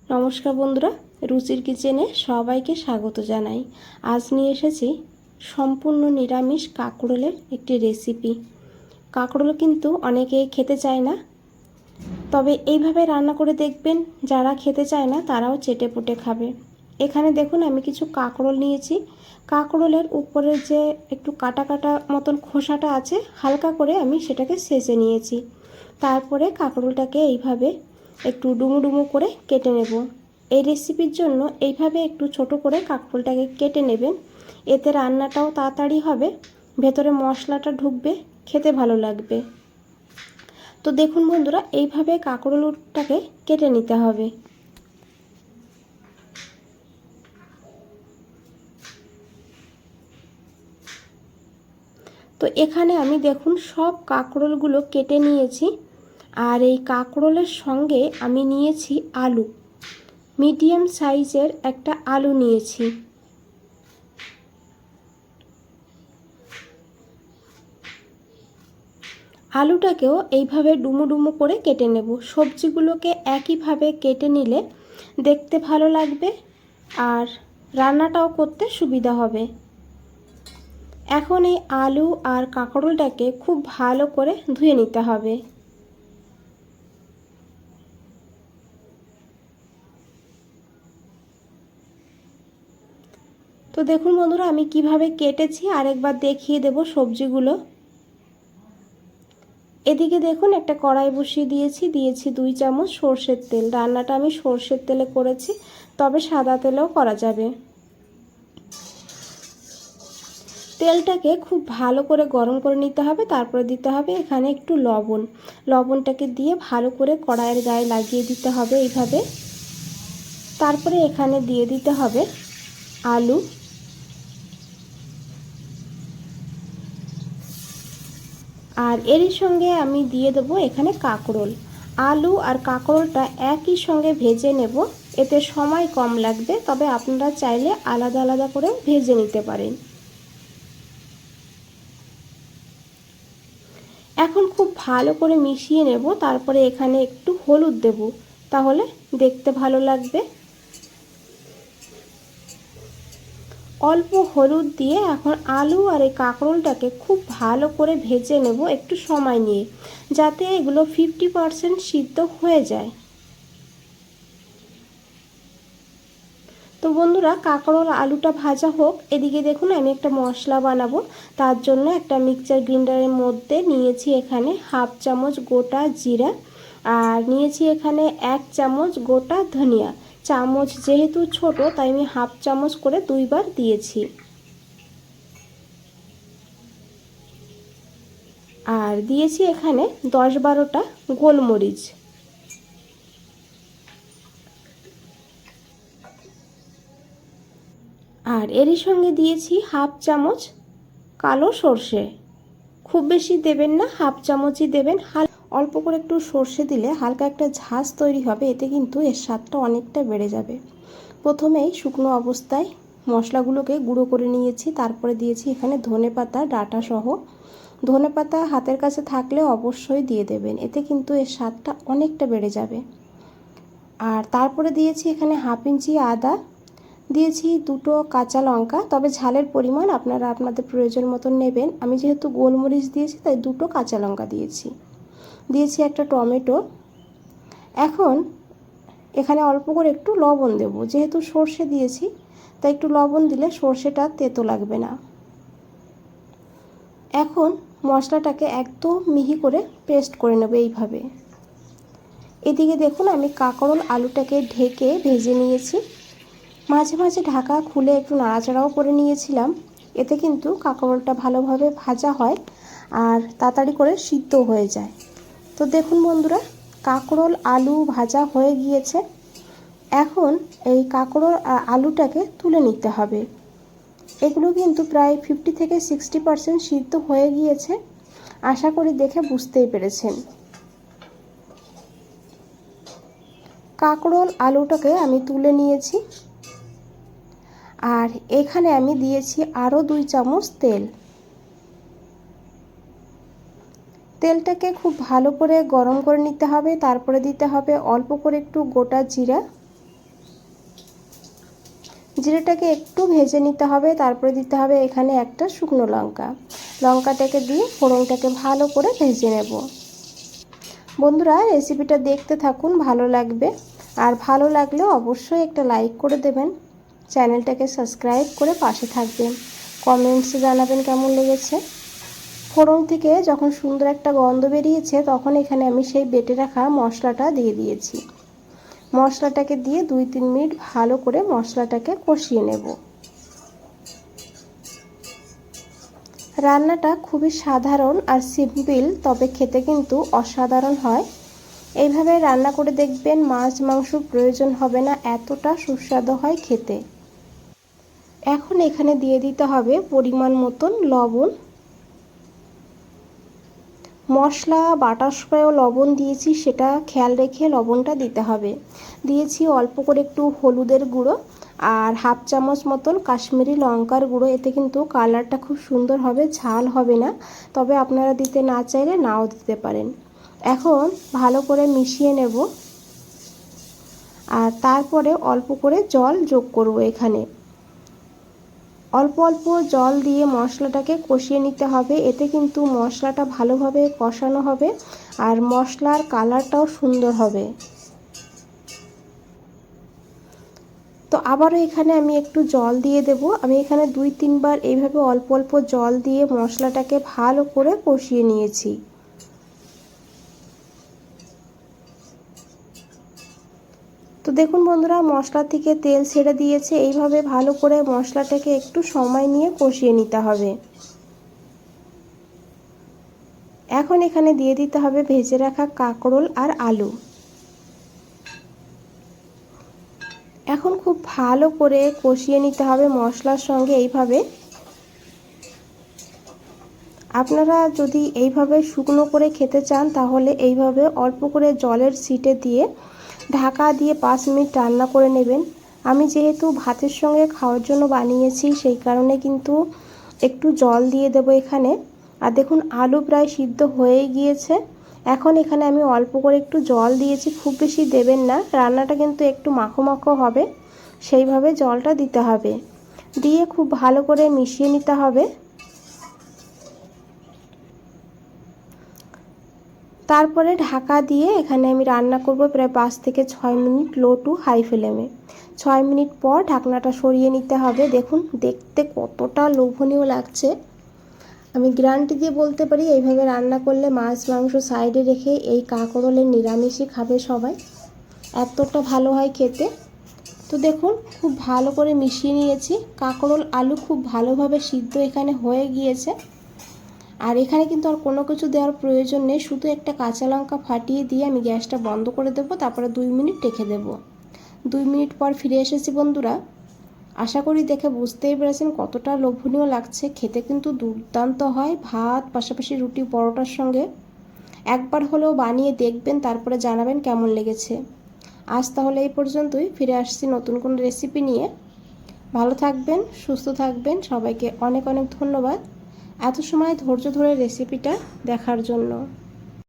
নমস্কার বন্ধুরা, রুচির কিচেনে সবাইকে স্বাগত জানাই। আজ নিয়ে এসেছি সম্পূর্ণ নিরামিষ কাঁকরোলের একটি রেসিপি। কাঁকরোল কিন্তু অনেকেই খেতে চায় না, তবে এইভাবে রান্না করে দেখবেন, যারা খেতে চায় না তারাও চেটেপুটে খাবে। এখানে দেখুন আমি কিছু কাঁকরোল নিয়েছি। কাঁকরোলের উপরের যে একটু কাটা কাটা মতন খোসাটা আছে, হালকা করে আমি সেটাকে ছেঁচে নিয়েছি। তারপরে কাঁকরোলটাকে এইভাবে একটু ডুমো ডুমো করে কেটে নেব। এই রেসিপির জন্য এইভাবে একটু ছোট করে কাঁকরোলটাকে কেটে নেবেন, এতে রান্নাটাও তাড়াতাড়ি হবে, ভেতরে মশলাটা ঢুকবে, খেতে ভালো লাগবে। তো দেখুন বন্ধুরা, এইভাবে কাঁকরোলটাকে কেটে নিতে হবে। তো এখানে আমি দেখুন সব কাঁকরোলগুলো কেটে নিয়েছি। আর এই কাঁকরোলের সঙ্গে আমি নিয়েছি আলু, মিডিয়াম সাইজের একটা আলু নিয়েছি। আলুটাকেও এইভাবে ডুমো ডুমো করে কেটে নেব। সবজিগুলোকে একইভাবে কেটে নিলে দেখতে ভালো লাগবে আর রান্নাটাও করতে সুবিধা হবে। এখন এই আলু আর কাঁকরোলটাকে খুব ভালো করে ধুয়ে নিতে হবে। তো দেখুন বন্ধুরা, আমি কিভাবে কেটেছি আরেকবার দেখিয়ে দেব সবজিগুলো। এদিকে দেখুন একটা কড়াই বসিয়ে দিয়েছি 2 চামচ সর্ষের তেল। রান্নাটা আমি সর্ষের তেলে করেছি, তবে সাদা তেলেও করা যাবে। তেলটাকে খুব ভালো করে গরম করে নিতে হবে। তারপরে দিতে হবে এখানে একটু লবণ। লবণটাকে দিয়ে ভালো করে কড়াইয়ের গায়ে লাগিয়ে দিতে হবে এইভাবে। তারপরে এখানে দিয়ে দিতে হবে আলু, আর এরই সঙ্গে আমি দিয়ে দেবো এখানে কাঁকরোল। আলু আর কাঁকরোলটা একই সঙ্গে ভেজে নেব, এতে সময় কম লাগবে, তবে আপনারা চাইলে আলাদা আলাদা করেও ভেজে নিতে পারেন। এখন খুব ভালো করে মিশিয়ে নেব। তারপরে এখানে একটু হলুদ দেব, তাহলে দেখতে ভালো লাগবে। অল্প হলুদ দিয়ে এখন আলু আর এই কাঁকরোলটাকে খুব ভালো করে ভেজে নেব একটু সময় নিয়ে, যাতে এগুলো 50% সিদ্ধ হয়ে যায়। তো বন্ধুরা, কাঁকরোল আলুটা ভাজা হোক, এদিকে দেখুন আমি একটা মশলা বানাবো। তার জন্য একটা মিক্সচার গ্রাইন্ডারের মধ্যে নিয়েছি এখানে 1/2 চামচ গোটা জিরা, আর নিয়েছি এখানে 1 চামচ গোটা ধনিয়া। চামচ যেহেতু ছোট, তাই আমি 1/2 চামচ করে 2 বার দিয়েছি। আর দিয়েছি এখানে 10-12টা গোলমরিচ। আর এরই সঙ্গে দিয়েছি 1/2 চামচ কালো সর্ষে। খুব বেশি দেবেন না, 1/2 চামচই দেবেন। অল্প করে একটু সর্ষে দিলে হালকা একটা ঝাঁজ তৈরি হবে, এতে কিন্তু এর স্বাদটা অনেকটা বেড়ে যাবে। প্রথমেই শুকনো অবস্থায় মশলাগুলোকে গুঁড়ো করে নিয়েছি, তারপরে দিয়েছি এখানে ধনেপাতা ডাঁটা সহ। ধনেপাতা হাতের কাছে থাকলে অবশ্যই দিয়ে দেবেন, এতে কিন্তু এর স্বাদটা অনেকটা বেড়ে যাবে। আর তারপরে দিয়েছি এখানে 1/2 ইঞ্চি আদা, দিয়েছি 2টো কাঁচা লঙ্কা, তবে ঝালের পরিমাণ আপনারা আপনাদের প্রয়োজন মতন নেবেন। আমি যেহেতু গোলমরিচ দিয়েছি তাই 2টো কাঁচা লঙ্কা দিয়েছি একটা টমেটো। এখন এখানে অল্প করে একটু লবণ দেব, যেহেতু সর্ষে দিয়েছি তাই একটু লবণ দিলে সর্ষেটা তেতো লাগবে না। এখন মশলাটাকে একদম মিহি করে পেস্ট করে নেব এইভাবে। এদিকে দেখুন আমি কাঁকরোল আলুটাকে ঢেকে ভেজে নিয়েছি। মাঝে মাঝে ঢাকা খুলে একটু নাড়াচাড়াও করে নিয়েছিলাম, এতে কিন্তু কাঁকরোলটা ভালোভাবে ভাজা হয় আর তাড়াতাড়ি করে সিদ্ধ হয়ে যায়। তো দেখুন বন্ধুরা, কাঁকরোল আলু ভাজা হয়ে গিয়েছে। এখন এই কাঁকরোল আর আলুটাকে তুলে নিতে হবে। এগুলো কিন্তু প্রায় 50 থেকে 60% সিদ্ধ হয়ে গিয়েছে, আশা করি দেখে বুঝতেই পেরেছেন। কাঁকরোল আলুটাকে আমি তুলে নিয়েছি, আর এখানে আমি দিয়েছি আরও 2 চামচ তেল। তেলটাকে খুব ভালো করে গরম করে নিতে হবে। তারপরে দিতে হবে অল্প করে একটু গোটা জিরা, জিরেটাকে একটু ভেজে নিতে হবে, তারপরে দিতে হবে এখানে একটা শুকনো লঙ্কা। লঙ্কাটাকে দিয়ে ফোড়নটাকে ভালো করে ভেজে নেব। বন্ধুরা রেসিপিটা দেখতে থাকুন, ভালো লাগবে। আর ভালো লাগলে অবশ্যই একটা লাইক করে দেবেন, চ্যানেলটাকে সাবস্ক্রাইব করে পাশে থাকবেন, কমেন্টসে জানাবেন কেমন লেগেছে। ফোড়ন থেকে যখন সুন্দর একটা গন্ধ বেরিয়েছে তখন এখানে আমি সেই বেটে রাখা মশলাটা দিয়ে দিয়েছি। মশলাটাকে দিয়ে 2-3 মিনিট ভালো করে মশলাটাকে কষিয়ে নেব। রান্নাটা খুবই সাধারণ আর সিম্পল, তবে খেতে কিন্তু অসাধারণ হয়। এইভাবে রান্না করে দেখবেন, মাছ মাংস প্রয়োজন হবে না, এতটা সুস্বাদু হয় খেতে। এখন এখানে দিয়ে দিতে হবে পরিমাণ মতন লবণ। মশলা বাটার সময়ও লবণ দিয়েছি, সেটা খেয়াল রেখে লবণটা দিতে হবে। দিয়েছি অল্প করে একটু হলুদের গুঁড়ো আর 1/2 চামচ মতন কাশ্মীরি লঙ্কার গুঁড়ো। এতে কিন্তু কালারটা খুব সুন্দর হবে, ঝাল হবে না, তবে আপনারা দিতে না চাইলে নাও দিতে পারেন। এখন ভালো করে মিশিয়ে নেব আর তারপরে অল্প করে জল যোগ করব। এখানে অল্প অল্প জল দিয়ে মশলাটাকে কষিয়ে নিতে হবে, এতে কিন্তু মশলাটা ভালোভাবে কষানো হবে আর মশলার কালারটাও সুন্দর হবে। তো আবারও এখানে আমি একটু জল দিয়ে দেব। আমি এখানে 2-3 বার এইভাবে অল্প অল্প জল দিয়ে মশলাটাকে ভালো করে কষিয়ে নিয়েছি। তো দেখুন বন্ধুরা, মশলা থেকে তেল ছেড়ে দিয়েছে। এইভাবে ভালো করে মশলাটাকে একটু সময় নিয়ে কষিয়ে নিতে হবে। এখন এখানে দিয়ে দিতে হবে ভেজে রাখা কাঁকরোল আর আলু। এখন খুব ভালো করে কষিয়ে নিতে হবে মশলার সঙ্গে। এইভাবে আপনারা যদি এইভাবে শুকনো করে খেতে চান তাহলে এইভাবে অল্প করে জলের ছিটে দিয়ে ঢাকা দিয়ে 5 মিনিট রান্না করে নেবেন। আমি যেহেতু ভাতের সঙ্গে খাওয়ার জন্য বানিয়েছি, সেই কারণে কিন্তু একটু জল দিয়ে দেব এখানে। আর দেখুন আলু প্রায় সিদ্ধ হয়ে গিয়েছে। এখন এখানে আমি অল্প করে একটু জল দিয়েছি, খুব বেশি দেবেন না, রান্নাটা কিন্তু একটু মাখো মাখো হবে, সেইভাবে জলটা দিতে হবে। দিয়ে খুব ভালো করে মিশিয়ে নিতে হবে। তারপরে ঢাকা দিয়ে এখানে আমি রান্না করব প্রায় 5 থেকে 6 মিনিট লো টু হাই ফ্লেমে। 6 মিনিট পর ঢাকনাটা সরিয়ে নিতে হবে। দেখুন দেখতে কতটা লোভনীয় লাগছে। আমি গ্যারান্টি দিয়ে বলতে পারি এইভাবে রান্না করলে মাছ মাংস সাইডে রেখে এই কাঁকরোলের নিরামিষই খাবে সবাই, এতটা ভালো হয় খেতে। তো দেখুন খুব ভালো করে মিশিয়ে নিয়েছি। কাঁকরোল আলু খুব ভালোভাবে সিদ্ধ এখানে হয়ে গিয়েছে। আর এখানে কিন্তু আর কোনো কিছু দেওয়ার প্রয়োজন নেই, শুধু একটা কাঁচা লঙ্কা ফাটিয়ে দিয়ে আমি গ্যাসটা বন্ধ করে দেবো, তারপরে 2 মিনিট রেখে দেবো। 2 মিনিট পর ফিরে এসেছি বন্ধুরা। আশা করি দেখে বুঝতেই পেরেছেন কতটা লোভনীয় লাগছে। খেতে কিন্তু দুর্দান্ত হয়, ভাত পাশাপাশি রুটি পরোটার সঙ্গে। একবার হলেও বানিয়ে দেখবেন, তারপরে জানাবেন কেমন লেগেছে। আজ তাহলে এই পর্যন্তই, ফিরে আসছি নতুন কোনো রেসিপি নিয়ে। ভালো থাকবেন, সুস্থ থাকবেন, সবাইকে অনেক অনেক ধন্যবাদ এত সময় ধৈর্য ধরে রেসিপিটা দেখার জন্য।